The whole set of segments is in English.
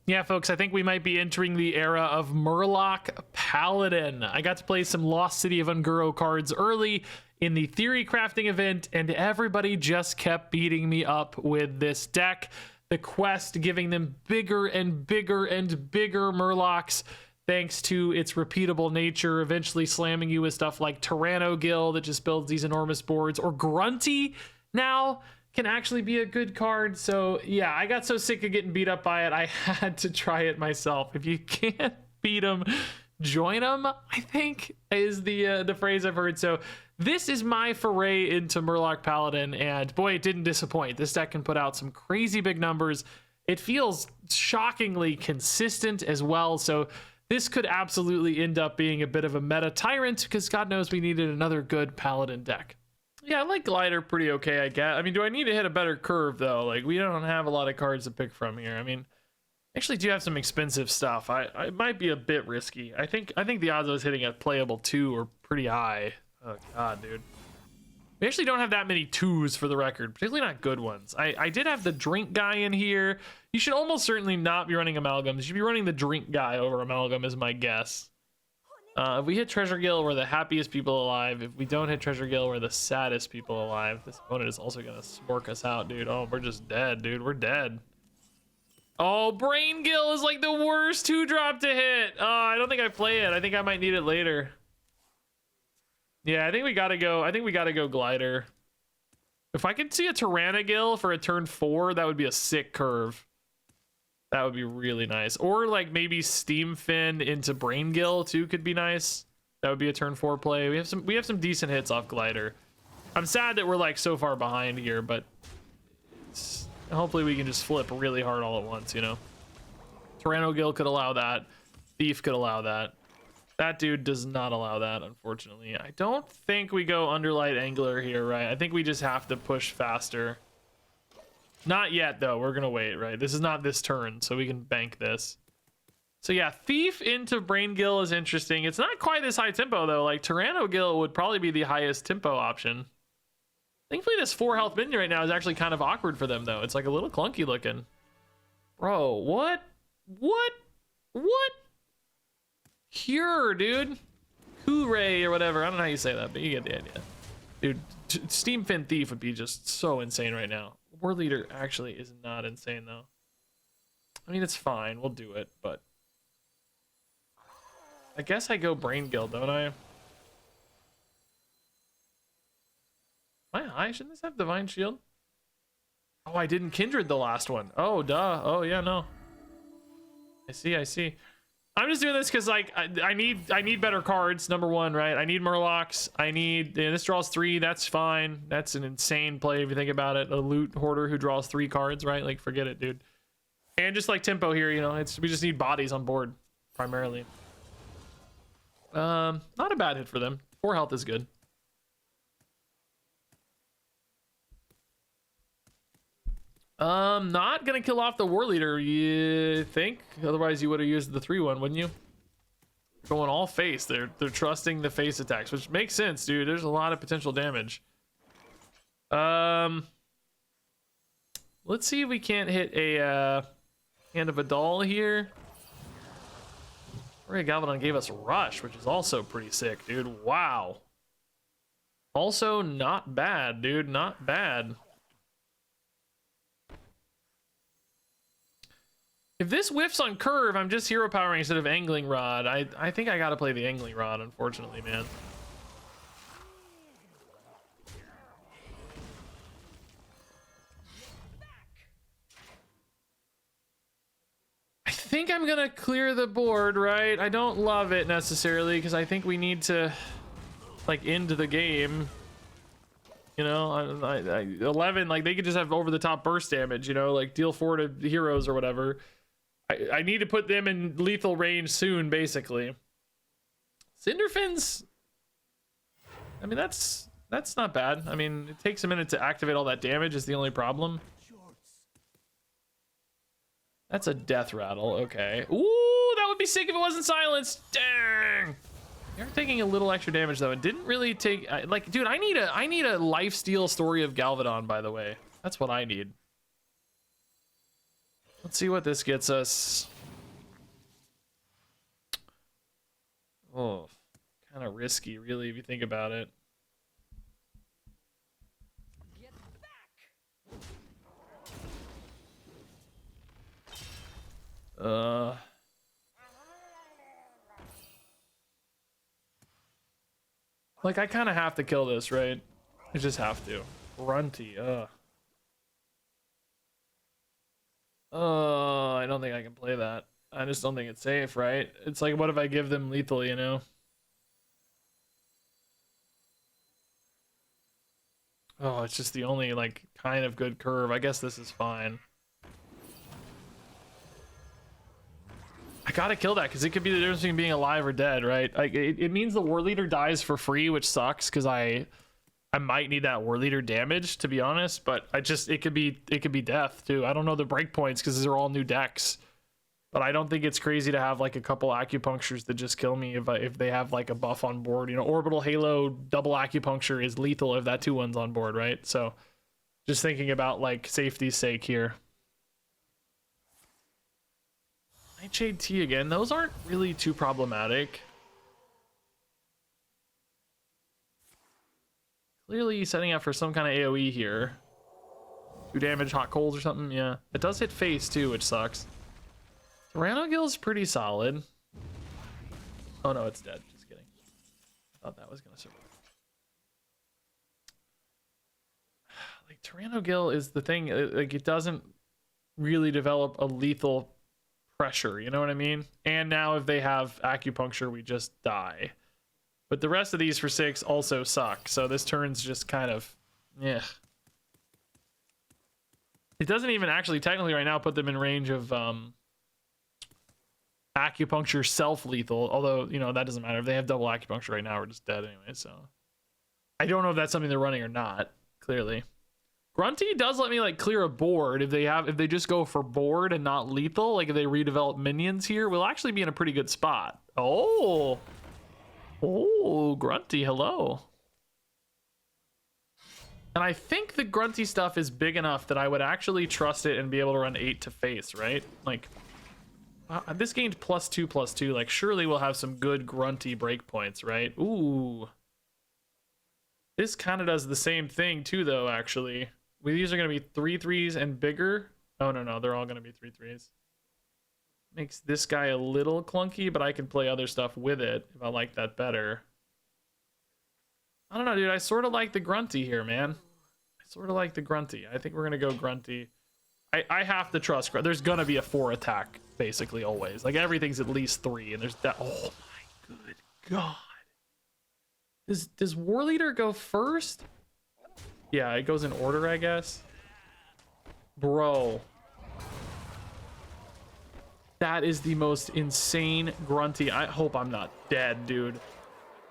Yeah, folks, I think we might be entering the era of Murloc Paladin. I got to play some Lost City of Unguro cards early in the Theorycrafting event, and everybody just kept beating me up with this deck. The quest giving them bigger and bigger and bigger Murlocs, thanks to its repeatable nature, eventually slamming you with stuff like Tyrannogill that just builds these enormous boards, or Grunty now can actually be a good card. So yeah, I got so sick of getting beat up by it, I had to try it myself. If you can't beat them, join them, I think is the phrase I've heard. So this is my foray into Murloc Paladin, and boy, it didn't disappoint. This deck can put out some crazy big numbers. It feels shockingly consistent as well. So this could absolutely end up being a bit of a meta tyrant, because God knows we needed another good Paladin deck. Yeah, I like Glider pretty okay, I guess. I mean, do I need to hit a better curve, though? Like, we don't have a lot of cards to pick from here. I mean, actually do have some expensive stuff. I might be a bit risky. I think the odds of us hitting a playable 2 are pretty high. Oh, God, dude. We actually don't have that many 2s for the record, particularly not good ones. I did have the Drink guy in here. You should almost certainly not be running Amalgams. You should be running the Drink guy over Amalgam is my guess. If we hit Treasure Gill, we're the happiest people alive. If we don't hit Treasure Gill, we're the saddest people alive. This opponent is also gonna smork us out, dude. Oh, we're just dead, dude. We're dead. Oh, Brain Gill is like the worst 2-drop to hit. Oh, I don't think I play it. I think I might need it later. Yeah, I think we gotta go Glider. If I could see a Tyrannogill for a turn 4, that would be a sick curve. That would be really nice. Or like maybe Steam Fin into Brain Gill too could be nice. That would be a turn 4 play. We have some decent hits off Glider. I'm sad that we're like so far behind here, but hopefully we can just flip really hard all at once, you know. Tyrannogill could allow that. Thief could allow that. That dude does not allow that, unfortunately. I don't think we go Underlight Angler here, right? I think we just have to push faster. Not yet, though. We're gonna wait, right? This is not this turn, so we can bank this. So yeah, Thief into Brain Gill is interesting. It's not quite this high tempo, though. Like, Tyrannogill would probably be the highest tempo option. Thankfully, this 4 health minion right now is actually kind of awkward for them, though. It's like a little clunky looking. Bro, what? What? What? Cure, dude. Hooray, or whatever. I don't know how you say that, but you get the idea. Dude, Steam Fin Thief would be just so insane right now. War Leader actually is not insane, though. I mean, it's fine. We'll do it, but I guess I go Brain Gill, don't I? Am I high? Shouldn't this have Divine Shield? Oh, I didn't Kindred the last one. Oh, duh. Oh, yeah, no. I see. I'm just doing this because like I need better cards, number one, right? I need Murlocs. This draws 3, that's fine. That's an insane play if you think about it. A loot hoarder who draws 3 cards, right? Like, forget it, dude. And just like tempo here, you know, we just need bodies on board primarily. Not a bad hit for them. 4 health is good. Not gonna kill off the War Leader, you think? Otherwise you would have used the 3-1, wouldn't you? Going all face. They're trusting the face attacks, which makes sense, dude. There's a lot of potential damage. Let's see if we can't hit a Hand of a Doll here. Ray Galvadon gave us Rush, which is also pretty sick, dude. Wow. Also not bad, dude. Not bad. If this whiffs on curve, I'm just hero powering instead of Angling Rod. I think I gotta play the Angling Rod, unfortunately, man. I think I'm gonna clear the board, right? I don't love it necessarily because I think we need to like end the game. You know, 11, like they could just have over the top burst damage, you know, like deal 4 to heroes or whatever. I need to put them in lethal range soon, basically. Cinderfins, I mean, that's not bad. I mean, it takes a minute to activate all that damage is the only problem. That's a death rattle, okay. Ooh, that would be sick if it wasn't silenced. Dang. You're taking a little extra damage though. It didn't really take like, dude, I need a lifesteal Story of Galvadon, by the way. That's what I need. Let's see what this gets us. Oh, kind of risky, really, if you think about it. Like, I kind of have to kill this, right? I just have to. Grunty, I don't think I can play that. I just don't think it's safe, right? It's like, what if I give them lethal, you know? Oh, it's just the only, like, kind of good curve. I guess this is fine. I gotta kill that, because it could be the difference between being alive or dead, right? Like, it means the war leader dies for free, which sucks, because I might need that war leader damage, to be honest, but it could be death, too. I don't know the breakpoints, because these are all new decks. But I don't think it's crazy to have like a couple acupunctures that just kill me if they have like a buff on board. You know, Orbital Halo double acupuncture is lethal if that 2/1's on board, right? So just thinking about like safety's sake here. Nightshade Tea again. Those aren't really too problematic. Clearly setting up for some kind of AoE here. 2 damage, hot coals or something. Yeah, it does hit face too, which sucks. Tyrannogeel's pretty solid. Oh no, it's dead. Just kidding. I thought that was gonna survive. Like, Tyrannogeel is the thing, like, it doesn't really develop a lethal pressure, you know what I mean? And now if they have acupuncture, we just die. But the rest of these for 6 also suck, so this turn's just kind of, yeah. It doesn't even actually technically right now put them in range of acupuncture self-lethal, although, you know, that doesn't matter. If they have double acupuncture right now, we're just dead anyway, so. I don't know if that's something they're running or not, clearly. Grunty does let me, like, clear a board. If they just go for board and not lethal, like if they redevelop minions here, we'll actually be in a pretty good spot. Oh, Grunty, hello. And I think the Grunty stuff is big enough that I would actually trust it and be able to run 8 to face, right? Like, this gained +2/+2. Like, surely we'll have some good Grunty breakpoints, right? Ooh. This kind of does the same thing too, though, actually. These are going to be 3/3s and bigger. Oh, no, they're all going to be 3/3s. Makes this guy a little clunky, but I can play other stuff with it if I like that better. I don't know, dude. I sort of like the Grunty here, man. I sort of like the Grunty. I think we're going to go Grunty. I have to trust. There's going to be a 4 attack, basically, always. Like, everything's at least 3, and there's that. Oh, my good God. Does War Leader go first? Yeah, it goes in order, I guess. Bro. That is the most insane Grunty. I hope I'm not dead, dude.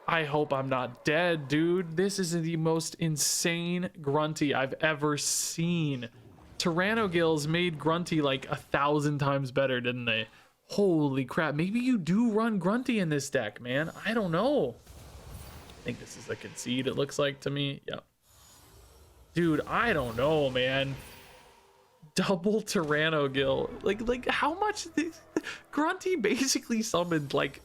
I hope I'm not dead, dude. This is the most insane Grunty I've ever seen. Tyrannogeels made Grunty like 1,000 times better, didn't they? Holy crap. Maybe you do run Grunty in this deck, man. I don't know. I think this is a concede, it looks like to me. Yep. Dude, I don't know, man. Double Tyrannogeeel. Like how much Grunty basically summoned, like,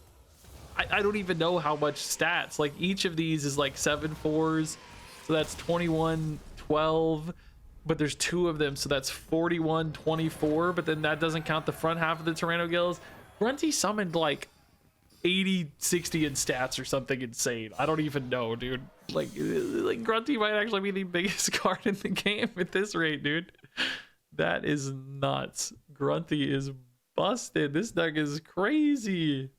I don't even know how much stats. Like, each of these is like 7 4s, so that's 21 12, but there's 2 of them, so that's 41 24, but then that doesn't count the front half of the Tyrannogeels. Grunty summoned like 80 60 in stats or something insane. I don't even know, dude. Like Grunty might actually be the biggest card in the game at this rate, dude. That is nuts. Grunty is busted. This deck is crazy.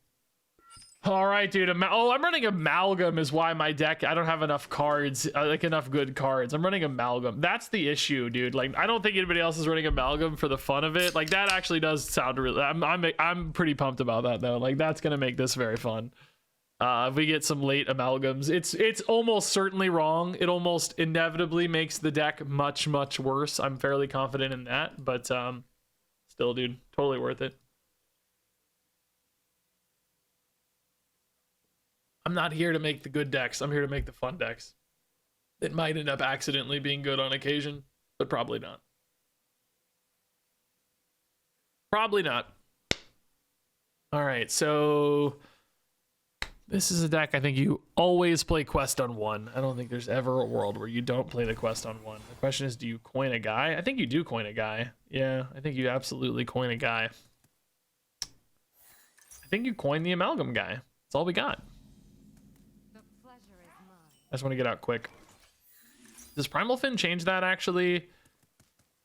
All right, dude. I'm running Amalgam is why my deck, I don't have enough cards, like enough good cards. I'm running Amalgam. That's the issue, dude. Like, I don't think anybody else is running Amalgam for the fun of it. Like, that actually does sound really, I'm pretty pumped about that, though. Like, that's going to make this very fun. If we get some late Amalgams, it's almost certainly wrong. It almost inevitably makes the deck much, much worse. I'm fairly confident in that, but still, dude, totally worth it. I'm not here to make the good decks. I'm here to make the fun decks. It might end up accidentally being good on occasion, but probably not. Probably not. All right, so This is a deck I think you always play quest on 1. I don't think there's ever a world where you don't play the quest on 1. The question is, do you coin a guy? I think you do coin a guy. Yeah, I think you absolutely coin a guy. I think you coin the amalgam guy. That's all we got. I just want to get out quick. Does Primal Fin change that actually?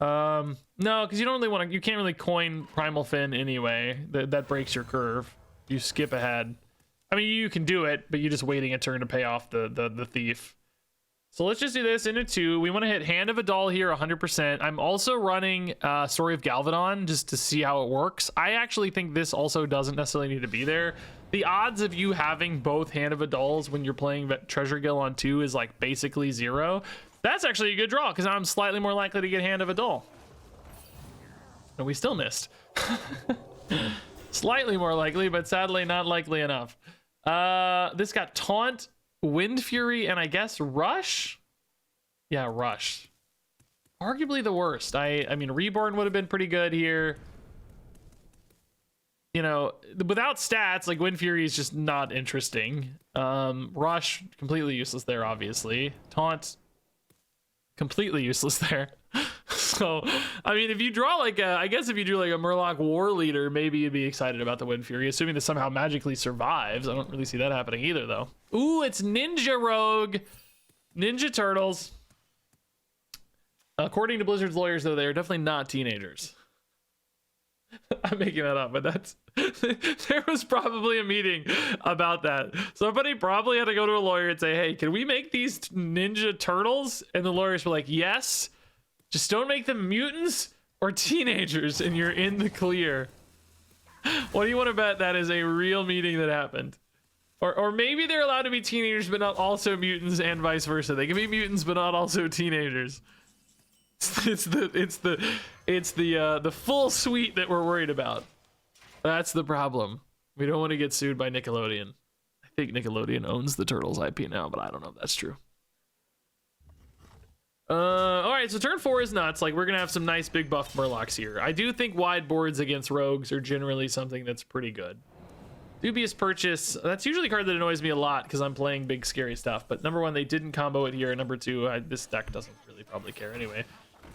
No, because you don't really want to. You can't really coin Primal Fin anyway. That breaks your curve. You skip ahead. I mean, you can do it, but you're just waiting a turn to pay off the thief. So let's just do this into 2. We want to hit Hand of Adal here 100%. I'm also running Story of Galvadon just to see how it works. I actually think this also doesn't necessarily need to be there. The odds of you having both Hand of Adals when you're playing Treasure Guild on 2 is like basically 0. That's actually a good draw because I'm slightly more likely to get Hand of Adal. And we still missed. Slightly more likely, but sadly not likely enough. This got Taunt, Wind Fury, and I guess Rush? Yeah, Rush. Arguably the worst. I mean, Reborn would have been pretty good here. You know, without stats, like Wind Fury is just not interesting. Rush, completely useless there, obviously. Taunt, completely useless there. So, I mean, if you draw like a, I guess if you do like a Murloc War Leader, maybe you'd be excited about the Wind Fury, assuming this somehow magically survives. I don't really see that happening either, though. Ooh, it's Ninja Rogue. Ninja Turtles. According to Blizzard's lawyers, though, they are definitely not teenagers. I'm making that up, but that's there was probably a meeting about that. Somebody probably had to go to a lawyer and say, hey, can we make these Ninja Turtles? And the lawyers were like, yes. Just don't make them mutants or teenagers and you're in the clear. What do you want to bet that is a real meeting that happened? Or maybe they're allowed to be teenagers but not also mutants and vice versa. They can be mutants but not also teenagers. It's the full suite that we're worried about. That's the problem. We don't want to get sued by Nickelodeon. I think Nickelodeon owns the Turtles IP now, but I don't know if that's true. All right, so turn 4 is nuts. Like, we're gonna have some nice big buff Murlocs here. I do think wide boards against rogues are generally something that's pretty good. Dubious Purchase, that's usually a card that annoys me a lot because I'm playing big scary stuff, but number 1, they didn't combo it here. Number 2, this deck doesn't really probably care anyway,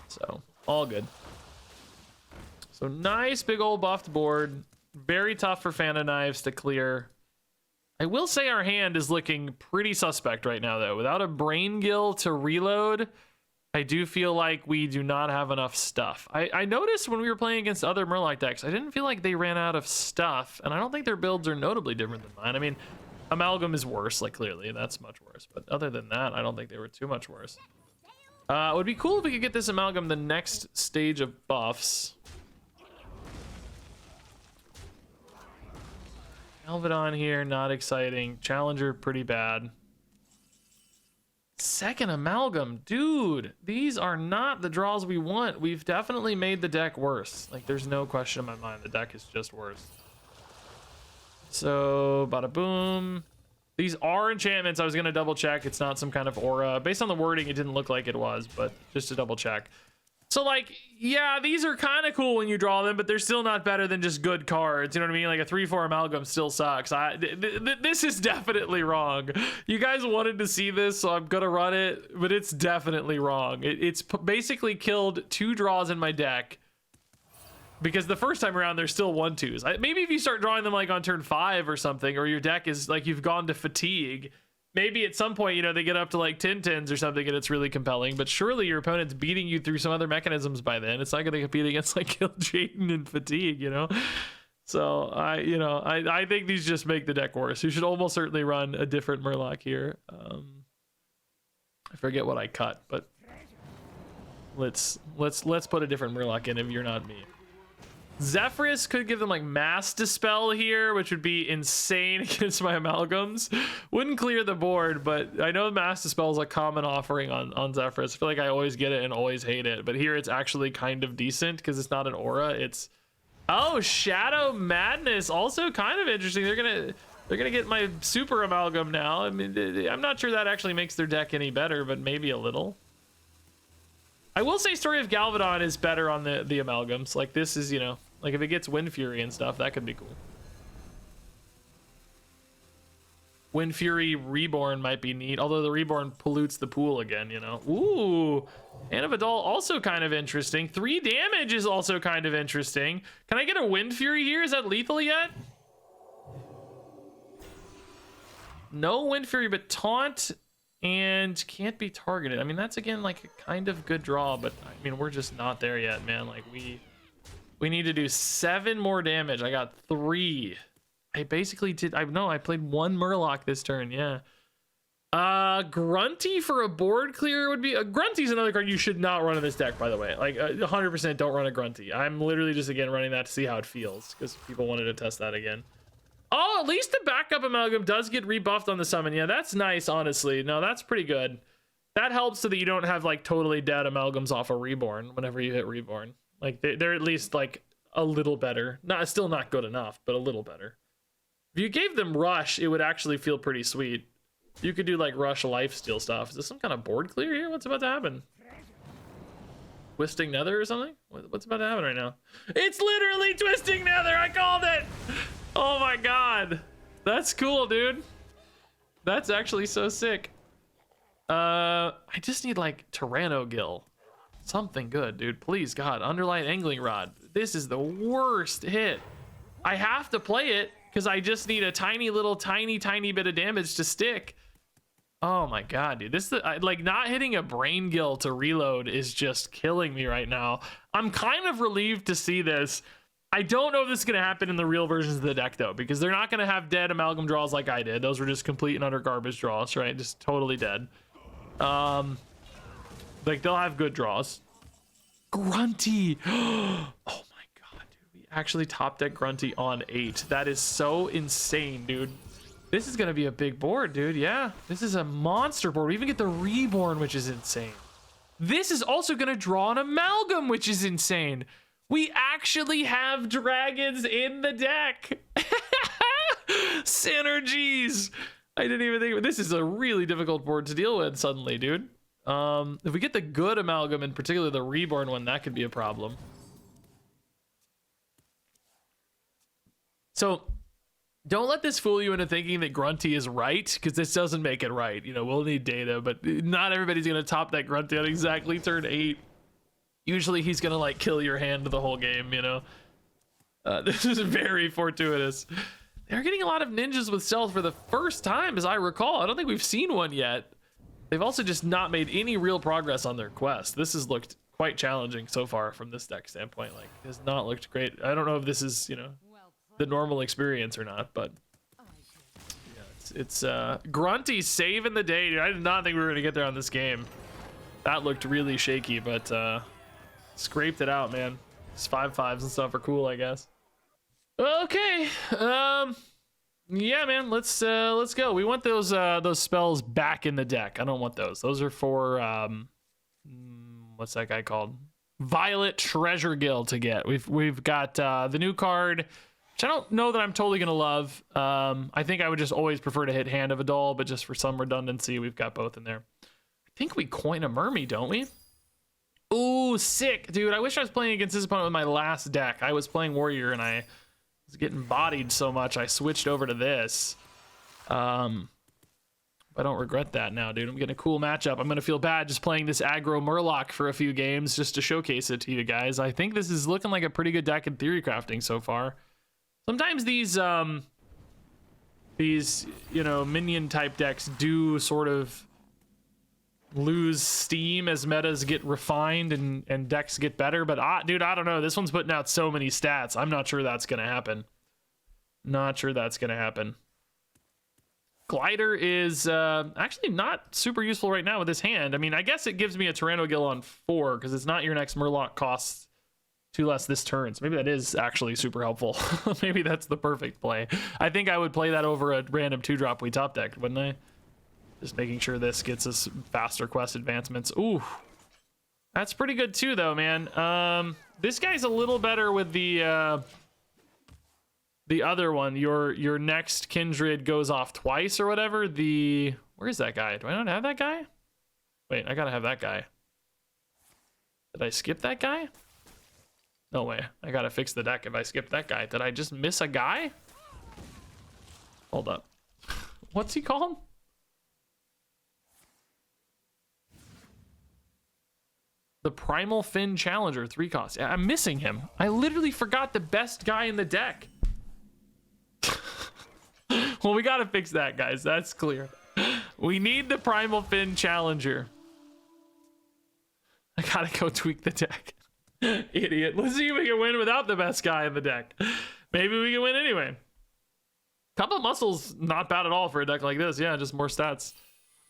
so all good. So nice big old buffed board. Very tough for Fan of Knives to clear. I will say our hand is looking pretty suspect right now, though. Without a Brain Gill to reload, I do feel like we do not have enough stuff. I noticed when we were playing against other Murloc decks, I didn't feel like they ran out of stuff, and I don't think their builds are notably different than mine. I mean, Amalgam is worse, like, clearly. That's much worse. But other than that, I don't think they were too much worse. It would be cool if we could get this Amalgam the next stage of buffs. Galvadon here, not exciting. Challenger, pretty bad. Second Amalgam, dude, these are not the draws we want. We've definitely made the deck worse. Like, there's no question in my mind. The deck is just worse. So, bada boom. These are enchantments. I was gonna double check. It's not some kind of aura. Based on the wording, it didn't look like it was, but just to double check. So, like, yeah, these are kind of cool when you draw them, but they're still not better than just good cards. You know what I mean? Like, a 3/4 Amalgam still sucks. This is definitely wrong. You guys wanted to see this, so I'm going to run it, but it's definitely wrong. It's basically killed 2 draws in my deck because the first time around, there's still 1/2s. Maybe if you start drawing them, like, on turn 5 or something, or your deck is, like, you've gone to fatigue, maybe at some point, you know, they get up to like 10/10s or something and it's really compelling, but surely your opponent's beating you through some other mechanisms by then. It's not going to compete against like Kill Jaden and Fatigue, you know? So I think these just make the deck worse. You should almost certainly run a different Murloc here. I forget what I cut, but let's put a different Murloc in if you're not me. Zephyrus could give them like Mass Dispel here, which would be insane against my Amalgams. Wouldn't clear the board, but I know Mass Dispel is a common offering on Zephyrus. I feel like I always get it and always hate it, but here it's actually kind of decent because it's not an aura. It's, oh, Shadow Madness, also kind of interesting. They're gonna get my Super Amalgam now. I mean, I'm not sure that actually makes their deck any better, but maybe a little. I will say Story of Galvadon is better on the Amalgams. Like, this is, you know, like if it gets Wind Fury and stuff, that could be cool. Wind Fury Reborn might be neat, although the Reborn pollutes the pool again, you know. Ooh, Hand of Adult also kind of interesting. 3 damage is also kind of interesting. Can I get a Wind Fury here? Is that lethal yet? No Wind Fury, but Taunt and can't be targeted. I mean, that's again like a kind of good draw, but I mean, we're just not there yet, man. Like we need to do 7 more damage. I got 3. I basically did. I played 1 Murloc this turn. Yeah. Grunty for a board clear would be. Grunty's another card you should not run in this deck, by the way. Like 100% don't run a Grunty. I'm literally just again running that to see how it feels because people wanted to test that again. Oh, at least the backup amalgam does get rebuffed on the summon. Yeah, that's nice, honestly. No, that's pretty good. That helps so that you don't have like totally dead amalgams off a reborn whenever you hit reborn. Like they're at least like a little better. Still not good enough, but a little better. If you gave them rush, it would actually feel pretty sweet. You could do like rush lifesteal stuff. Is this some kind of board clear here? What's about to happen? Twisting Nether or something? What's about to happen right now? It's literally Twisting Nether. I called it. Oh my god. That's cool, dude. That's actually so sick. I just need like Tyrannogill. Something good, dude. Please, God. Underlight Angling Rod. This is the worst hit. I have to play it because I just need a tiny bit of damage to stick. Oh my god, dude. This is like not hitting a Brain Gill to reload is just killing me right now. I'm kind of relieved to see this. I don't know if this is going to happen in the real versions of the deck, though, because they're not going to have dead amalgam draws like I did. Those were just complete and utter garbage draws, right? Just totally dead. Like, they'll have good draws. Grunty! Oh my god, dude. We actually top deck Grunty on 8. That is so insane, dude. This is going to be a big board, dude. Yeah, this is a monster board. We even get the Reborn, which is insane. This is also going to draw an amalgam, which is insane. We actually have dragons in the deck. Synergies. I didn't even think of it. This is a really difficult board to deal with suddenly, dude. If we get the good amalgam, in particular the Reborn one, that could be a problem. So don't let this fool you into thinking that Grunty is right, because this doesn't make it right. You know, we'll need data, but not everybody's going to top that Grunty on exactly turn 8. Usually he's gonna like kill your hand the whole game, you know. This is very fortuitous. They're getting a lot of ninjas with stealth for the first time, as I recall. I don't think we've seen one yet. They've also just not made any real progress on their quest. This has looked quite challenging so far from this deck standpoint. Like, it has not looked great. I don't know if this is, you know, the normal experience or not, but yeah, it's Grunty saving the day, dude. I did not think we were gonna get there on this game. That looked really shaky, but scraped it out, man. These 5/5s and stuff are cool, I guess. Okay. Yeah, man. Let's go. We want those spells back in the deck. I don't want those. Those are for what's that guy called? Violet Treasure Gill to get. We've got the new card, which I don't know that I'm totally gonna love. I think I would just always prefer to hit Hand of a Doll, but just for some redundancy, we've got both in there. I think we coin a Mermy, don't we? Ooh, sick, dude. I wish I was playing against this opponent with my last deck. I was playing Warrior and I was getting bodied so much I switched over to this. I don't regret that now, dude. I'm getting a cool matchup. I'm gonna feel bad just playing this aggro Murloc for a few games just to showcase it to you guys. I think this is looking like a pretty good deck in Theorycrafting so far. Sometimes these you know, minion type decks do sort of lose steam as metas get refined and decks get better, but dude, I don't know. This one's putting out so many stats. I'm not sure that's gonna happen. Not sure that's gonna happen. Glider is actually not super useful right now with this hand. I mean, I guess it gives me a Tyrannogill on 4 because it's not your next Murloc costs 2 less this turn. So maybe that is actually super helpful. Maybe that's the perfect play. I think I would play that over a random 2-drop we top decked, wouldn't I? Just making sure this gets us faster quest advancements. Ooh, that's pretty good too, though, man. This guy's a little better with the other one. Your next kindred goes off twice or whatever. Where is that guy? Do I not have that guy? Wait, I gotta have that guy. Did I skip that guy? No way. I gotta fix the deck if I skip that guy. Did I just miss a guy? Hold up. What's he called? The Primal Fin Challenger, 3 costs. Yeah, I'm missing him. I literally forgot the best guy in the deck. Well, we gotta fix that, guys. That's clear. We need the Primal Fin Challenger. I gotta go tweak the deck. Idiot. Let's see if we can win without the best guy in the deck. Maybe we can win anyway. Couple of muscles, not bad at all for a deck like this. Yeah, just more stats.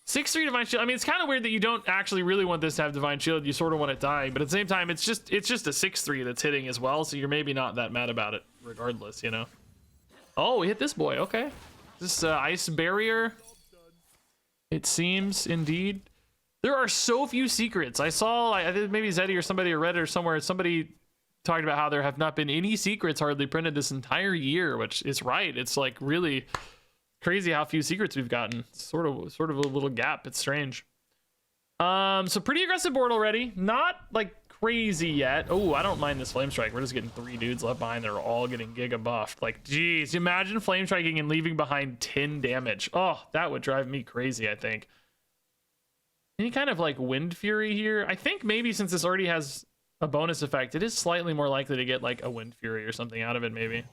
6/3 Divine Shield. I mean, it's kind of weird that you don't actually really want this to have Divine Shield. You sort of want it dying, but at the same time, it's just a 6/3 that's hitting as well. So you're maybe not that mad about it, regardless. You know. Oh, we hit this boy. Okay. This ice barrier. It seems indeed. There are so few secrets. I saw, I think maybe Zeddy or somebody or Reddit or somewhere, somebody talked about how there have not been any secrets hardly printed this entire year, which is right. It's like really crazy how few secrets we've gotten. It's sort of a little gap. It's strange. So pretty aggressive board already. Not like crazy yet. Oh, I don't mind this Flame Strike. We're just getting 3 dudes left behind. They're all getting giga buffed. Like, geez, imagine Flame Striking and leaving behind 10 damage. Oh, that would drive me crazy, I think. Any kind of like Wind Fury here? I think maybe since this already has a bonus effect, it is slightly more likely to get like a Wind Fury or something out of it, maybe.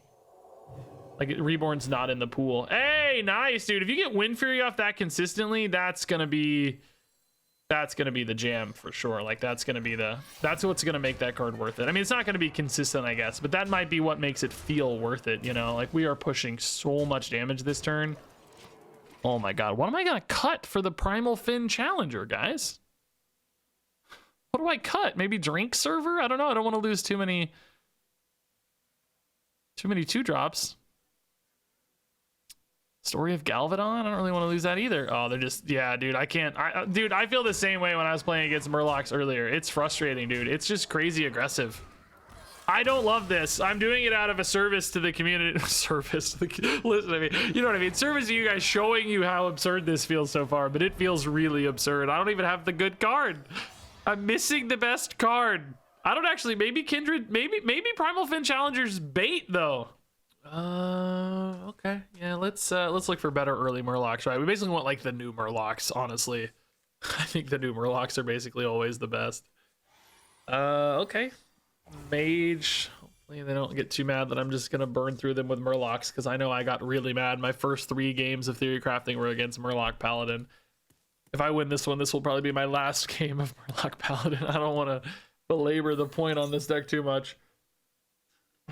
Like Reborn's not in the pool. Hey, nice, dude. If you get Wind Fury off that consistently, that's gonna be the jam for sure. Like that's what's gonna make that card worth it. I mean, it's not gonna be consistent, I guess, but that might be what makes it feel worth it, you know? Like we are pushing so much damage this turn. Oh my god, what am I gonna cut for the Primal Fin Challenger, guys? What do I cut? Maybe Drink Server? I don't know. I don't want to lose too many 2-drops. Story of Galvadon? I don't really want to lose that either. Oh, they're just, yeah, dude, I can't. Dude, I feel the same way when I was playing against Murlocs earlier. It's frustrating, dude. It's just crazy aggressive. I don't love this. I'm doing it out of a service to the community. Service to the, listen to me. You know what I mean? Service to you guys, showing you how absurd this feels so far, but it feels really absurd. I don't even have the good card. I'm missing the best card. I don't actually, maybe Kindred, maybe Primal Fin Challenger's bait though. Okay. Yeah, let's look for better early Murlocs, right? We basically want like the new Murlocs, honestly. I think the new Murlocs are basically always the best. Okay. Mage. Hopefully they don't get too mad that I'm just gonna burn through them with Murlocs, because I know I got really mad. My first 3 games of Theorycrafting were against Murloc Paladin. If I win this one, this will probably be my last game of Murloc Paladin. I don't want to belabor the point on this deck too much.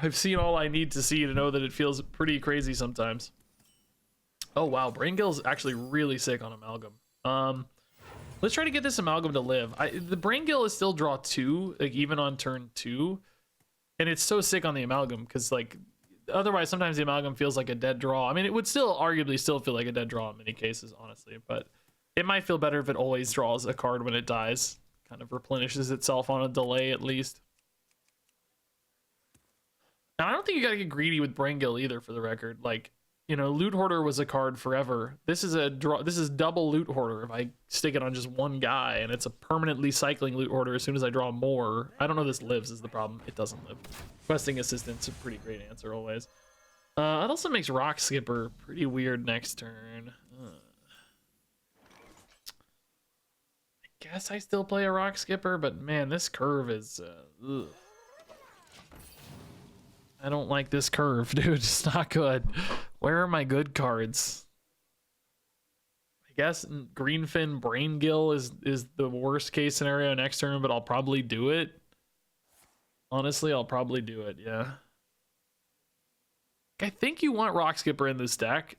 I've seen all I need to see to know that it feels pretty crazy sometimes. Oh wow, Braingill's actually really sick on Amalgam. Let's try to get this Amalgam to live. The Braingill is still draw 2, like even on turn 2, and it's so sick on the Amalgam because like otherwise sometimes the Amalgam feels like a dead draw. I mean, it would still arguably still feel like a dead draw in many cases, honestly, but it might feel better if it always draws a card when it dies. Kind of replenishes itself on a delay at least. Now I don't think you gotta get greedy with Braingill either, for the record. Like, you know, Loot Hoarder was a card forever. This is a draw. This is double Loot Hoarder if I stick it on just one guy, and it's a permanently cycling Loot Hoarder as soon as I draw more. I don't know if this lives is the problem. It doesn't live. Questing Assistant's a pretty great answer always. It also makes Rock Skipper pretty weird next turn. I guess I still play a Rock Skipper, but man, this curve is ugh. I don't like this curve, dude. It's not good. Where are my good cards? I guess Greenfin Braingill is the worst case scenario next turn, but I'll probably do it. Honestly, I'll probably do it, yeah. I think you want Rock Skipper in this deck.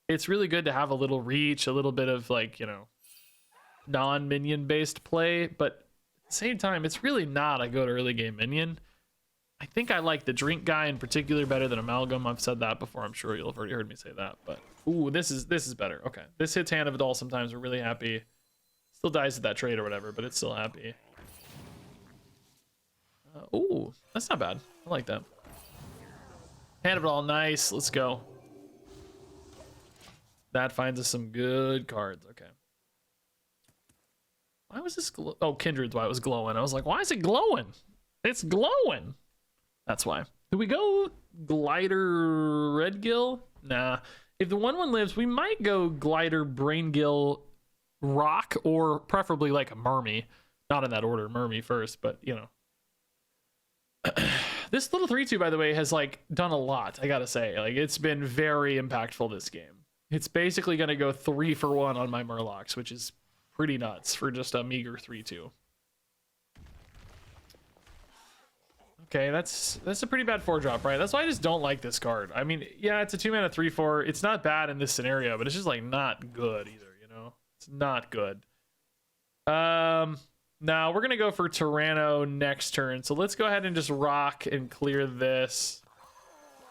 It's really good to have a little reach, a little bit of like, you know, non-minion based play, but at the same time, it's really not a good early game minion. I think I like the Drink guy in particular better than Amalgam. I've said that before. I'm sure you'll have already heard me say that, but ooh, this is better. Okay, this hits Hand of Adal sometimes. We're really happy. Still dies at that trade or whatever, but it's still happy. Ooh, that's not bad. I like that. Hand of Adal, nice. Let's go. That finds us some good cards. Okay. Why was this oh, Kindred's why it was glowing. I was like, why is it glowing? It's glowing. That's why. Do we go Glider Redgill? Nah. If the 1/1 lives, we might go Glider, Braingill, Rock, or preferably like a Mermy. Not in that order, Mermy first, but you know. This little 3/2, by the way, has like done a lot, I gotta say. Like, it's been very impactful this game. It's basically gonna go 3 for 1 on my Murlocs, which is pretty nuts for just a meager 3/2. Okay, that's a pretty bad 4-drop, right? That's why I just don't like this card. I mean, yeah, it's a 2-mana 3/4. It's not bad in this scenario, but it's just like not good either, you know? It's not good. Now we're gonna go for Tyranno next turn. So let's go ahead and just rock and clear this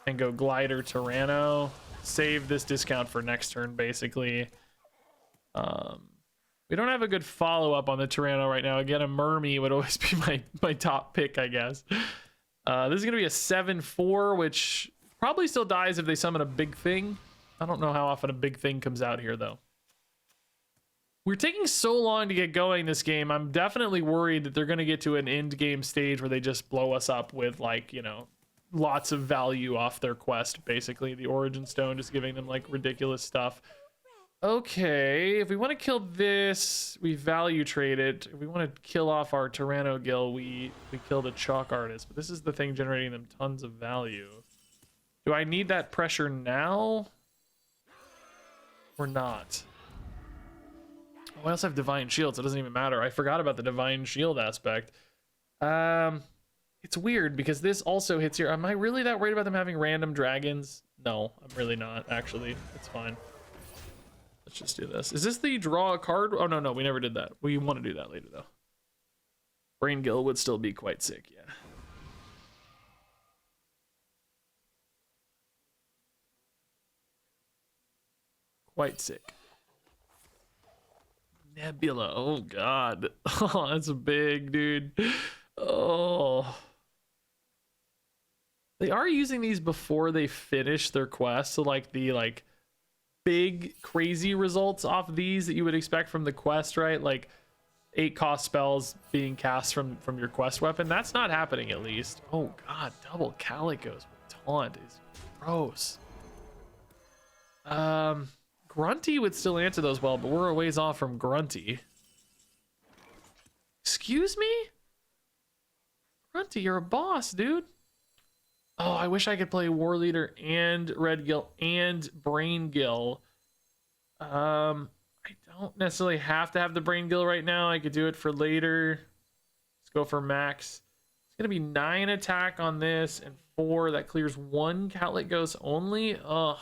and go Glider Tyranno. Save this discount for next turn, basically. We don't have a good follow-up on the Tyranno right now. Again, a Mermy would always be my top pick, I guess. This is gonna be a 7/4, which probably still dies if they summon a big thing. I don't know how often a big thing comes out here, though. We're taking so long to get going this game. I'm definitely worried that they're going to get to an end game stage where they just blow us up with, like, you know, lots of value off their quest, basically. The Origin Stone just giving them, like, ridiculous stuff. Okay, if we want to kill this, we value trade it. If we want to kill off our Tyranno Gill, we kill the Chalk Artist. But this is the thing generating them tons of value. Do I need that pressure now? Or not? Oh, I also have Divine Shield, so it doesn't even matter. I forgot about the Divine Shield aspect. It's weird because this also hits here. Am I really that worried about them having random dragons? No, I'm really not, actually. It's fine. Let's just do this. Is this the draw a card? Oh, no, we never did that. We want to do that later, though. Braingill would still be quite sick, yeah. Quite sick. Nebula. Oh, God. Oh, that's big, dude. Oh. They are using these before they finish their quest. So, like, the, like, big, crazy results off of these that you would expect from the quest, right? Like, 8-cost spells being cast from your quest weapon. That's not happening, at least. Oh, God. Double Calicos with Taunt is gross. Grunty would still answer those well, but we're a ways off from Grunty. Excuse me? Grunty, you're a boss, dude. Oh, I wish I could play War Leader and Red Gill and Brain Gill. I don't necessarily have to have the Brain Gill right now. I could do it for later. Let's go for max. It's gonna be 9 attack on this and 4. That clears 1 Catlet Ghost only. Ugh.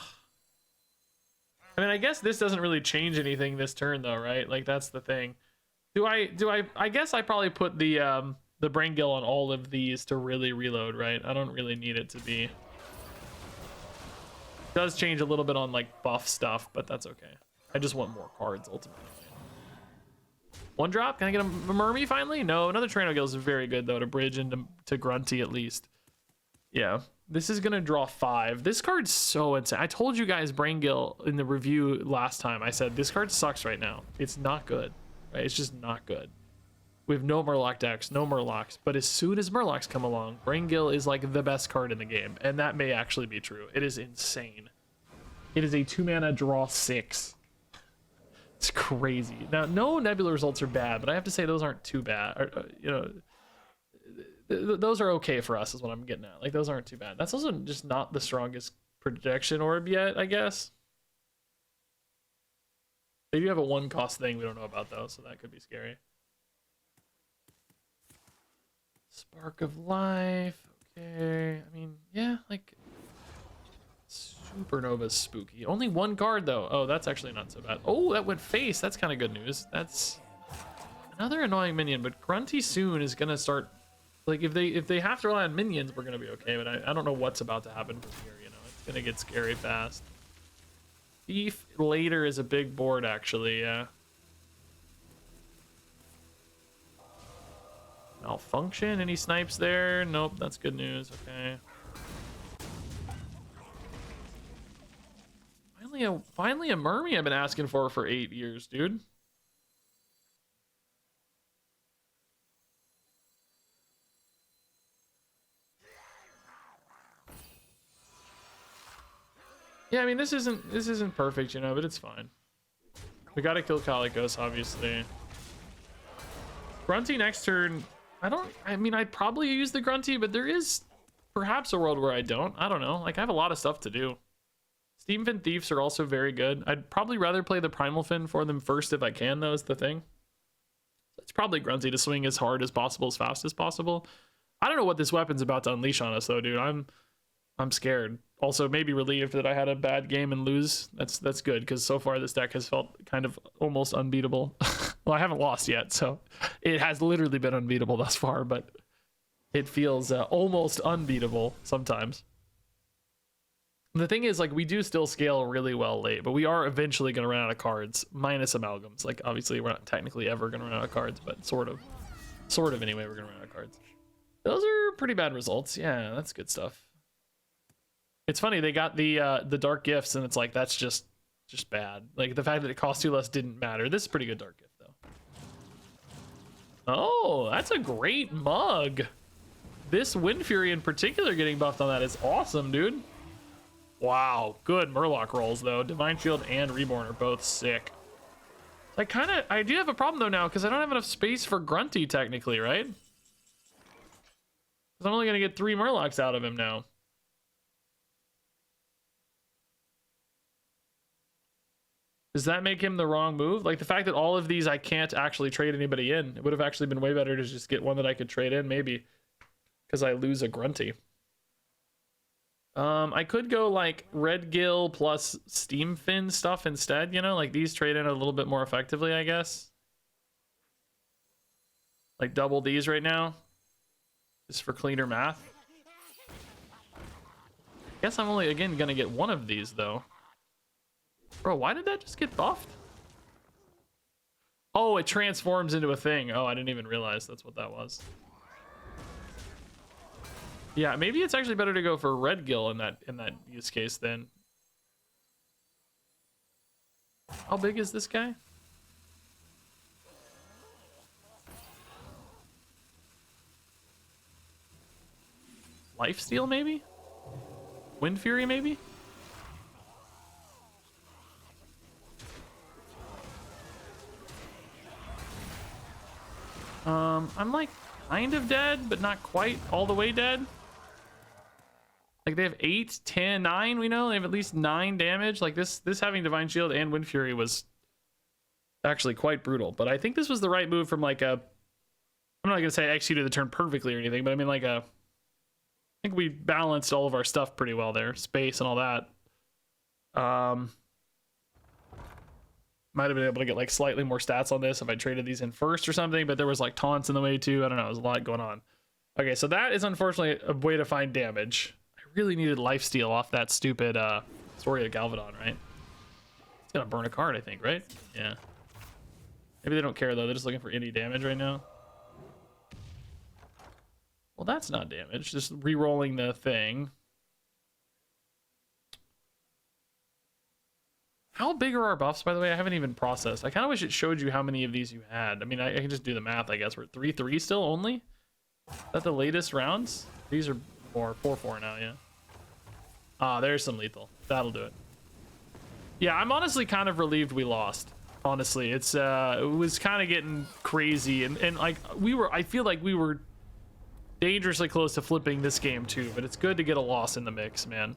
I mean, I guess this doesn't really change anything this turn, though, right? Like, that's the thing. I guess I probably put the Brain Gill on all of these to really reload, right? I don't really need it to be. It does change a little bit on, like, buff stuff, but that's okay. I just want more cards, ultimately. 1 drop? Can I get a Mermy finally? No, another Tyranno Gill is very good, though, to bridge into Grunty, at least. Yeah. This is gonna draw 5. This card's so insane. I told you guys Brain Gill in the review last time. I said this card sucks right now. It's not good. Right? It's just not good. We have no Murloc decks, no Murlocs. But as soon as Murlocs come along, Brain Gill is like the best card in the game, and that may actually be true. It is insane. It is a 2-mana draw 6. It's crazy. Now, no Nebula results are bad, but I have to say those aren't too bad. Or, you know. Those are okay for us is what I'm getting at. Like, those aren't too bad. That's also just not the strongest projection orb yet, I guess. They do have a 1-cost thing we don't know about, though, so that could be scary. Spark of Life. Okay. I mean, yeah, like, Supernova's spooky. Only 1 card, though. Oh, that's actually not so bad. Oh, that went face. That's kind of good news. That's another annoying minion, but Grunty soon is going to start... Like, if they have to rely on minions, we're gonna be okay. But I don't know what's about to happen from here. You know, it's gonna get scary fast. Thief later is a big board, actually. Yeah. Malfunction. Any snipes there? Nope. That's good news. Okay. Finally a Mermy I've been asking for 8 years, dude. Yeah, I mean, this isn't perfect, you know, but it's fine. We gotta kill Kalikos, obviously. Grunty next turn. I mean, I'd probably use the Grunty, but there is perhaps a world where I don't. I don't know. Like, I have a lot of stuff to do. Steam Fin Thieves are also very good. I'd probably rather play the Primal Fin for them first if I can, though, is the thing. It's probably Grunty to swing as hard as possible, as fast as possible. I don't know what this weapon's about to unleash on us, though, dude. I'm scared. Also, maybe relieved that I had a bad game and lose. That's good, because so far this deck has felt kind of almost unbeatable. Well, I haven't lost yet, so it has literally been unbeatable thus far, but it feels almost unbeatable sometimes. The thing is, like, we do still scale really well late, but we are eventually going to run out of cards, minus amalgams. Like, obviously, we're not technically ever going to run out of cards, but sort of anyway, we're going to run out of cards. Those are pretty bad results. Yeah, that's good stuff. It's funny, they got the dark gifts, and it's like, that's just bad. Like, the fact that it cost 2 less didn't matter. This is a pretty good dark gift, though. Oh, that's a great mug. This Wind Fury in particular getting buffed on that is awesome, dude. Wow, good Murloc rolls, though. Divine Shield and Reborn are both sick. I do have a problem, though, now, because I don't have enough space for Grunty, technically, right? Because I'm only going to get 3 Murlocs out of him now. Does that make him the wrong move? Like, the fact that all of these I can't actually trade anybody in. It would have actually been way better to just get one that I could trade in, maybe. Because I lose a Grunty. I could go, like, Red Gill plus Steam Fin stuff instead, you know? Like, these trade in a little bit more effectively, I guess. Like, double these right now. Just for cleaner math. Guess I'm only, again, gonna get one of these, though. Bro, why did that just get buffed? Oh, it transforms into a thing. Oh, I didn't even realize that's what that was. Yeah, maybe it's actually better to go for Red Gill in that use case then. How big is this guy? Lifesteal maybe? Wind Fury maybe? I'm like kind of dead, but not quite all the way dead. Like, they have 8, 10, 9, we know. They have at least 9 damage. Like, this having Divine Shield and Wind Fury was actually quite brutal. But I think this was the right move from, like, I'm not going to say I executed the turn perfectly or anything, but I mean, like, I think we balanced all of our stuff pretty well there. Space and all that. Might have been able to get, like, slightly more stats on this if I traded these in first or something, but there was, like, taunts in the way, too. I don't know. There's a lot going on. Okay, so that is unfortunately a way to find damage. Really needed lifesteal off that stupid Story of Galvadon, right? It's gonna burn a card, I think, right? Yeah. Maybe they don't care, though. They're just looking for any damage right now. Well, that's not damage. Just re-rolling the thing. How big are our buffs, by the way? I haven't even processed. I kind of wish it showed you how many of these you had. I mean, I can just do the math, I guess. We're at 3-3 still only? Is that the latest rounds? These are more 4-4 now, yeah. Ah, there's some lethal. That'll do it. Yeah, I'm honestly kind of relieved we lost. Honestly, it was kind of getting crazy, and like I feel like we were dangerously close to flipping this game too. But it's good to get a loss in the mix, man.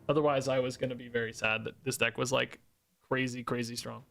Otherwise, I was gonna be very sad that this deck was like crazy strong.